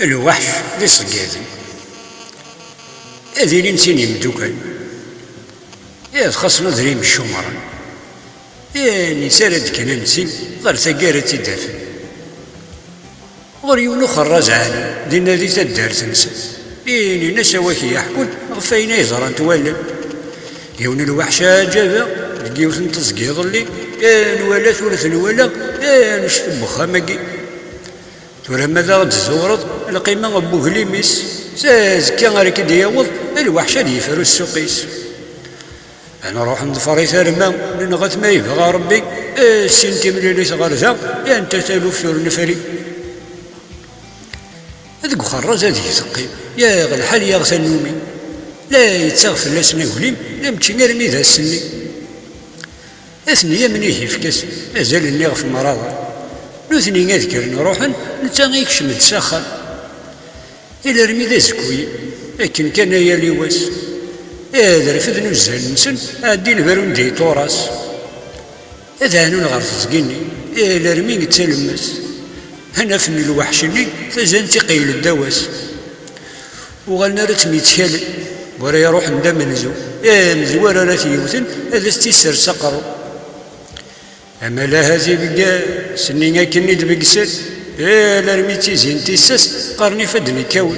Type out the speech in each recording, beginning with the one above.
الوحش دي صقادي هذي اللي نسيني مدوكل يا خاصنا دريم الشمرة يعني سارد كنا نسي غير ثقارة تدافن غير يونو خراز عالي دينا ذي تدار تنسى يعني ناس واكي يحكون غفاينا يزران توالد يون الوحشة جابا لقيوث نتزقيض اللي نوالا ثورث نوالا نشتب بخامكي ثورة ماذا غد الزورض القيمة غبوه ليميس ساز كان غير دياوض الوحشة دي يفرو السوقيس أنا روح نظفر ثرما لأن غث ما يبغى ربي السنتي من اللي تغرزا أنت تالوف ثور نفري هذاك خراز هذه ثقيب يا غا الحال يا غسل نومي لا يتسغف لا سناوليم لا متشي غير ميدا السني أثنيا من يفكس مازال النيغ في المراضة نوثني نذكر نروحن نتا غيكشم تساخر إلا رميدا زكوي لكن كان يا لواس هذا رفد نزال نسن عادي البارون دي طوراس هذا هانون غير تزقيني إلا رمي تسلمس هنا فن الوحش اللي فزان تقيل الدواس وغالنا رتمي يتكالل ورا يروح ندم نزو مزوار راه يوثن هذا استيسر سقرو أما لا هذه بقى سنينا كني دبقسل لا رميتي زين تيسس قرني فدني كون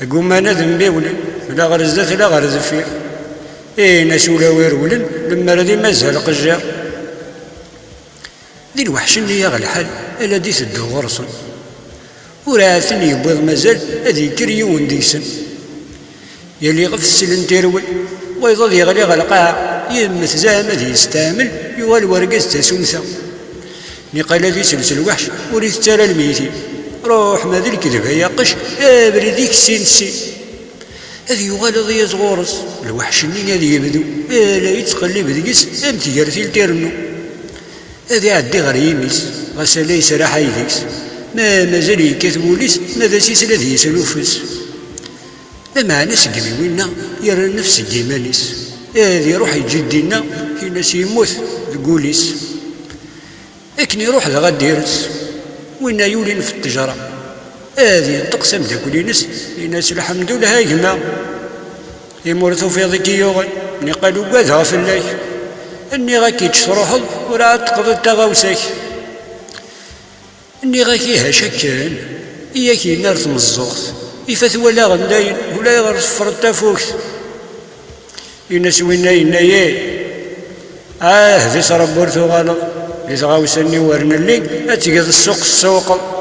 أقوم أنا ذنبي ولن لا غرز ذات لا غرز فيه ناس ولا ويرولن لما ردي مازال قجار ذي الوحش اللي يغلى الحال الا دي تدو غرصن وراه ثني يبيض مازال هذي كريون ديسن يلي غف السلن تيروي ويظل يغلي غلقاع يمث زامد يستعمل يوال ورقز تسمثا نقال ذي سلسل وحش وريث تالا الميتين روح ما ذي الكذب هيا قش بريديك سينسي هذي يغال ضي صغورس الوحش اللي هذي يبدو لا يتقلب ذيكس امتي يرثيل تيرنو هذي عدي غير يميس غسالي يسرى حيديكس مازال يكتبوا ليس ماذا سيسل ذي يسلوفس لما ناس قبيوينا يرى نفس الجيمانيس هذي روح يجدينا كي ناس يموت تقوليس لكن يروح لغا ديرس وين يولين في التجارة هذه تقسم ذاك ناس الناس الحمد لله يهما يمورثوا في ذيك يوغن ني قالوا قادها في الله اني غاكي تشروحض وراه تقضي التغاوسك اني غاكي هاشكان اياكي نار تمزوغت يفات ولا غنداين ولا يغرس فرطا فوكت الناس وينا ينايا ذي صرا بورثو غلط اللي تغاوسني ورنا اللي اتيقظ السوق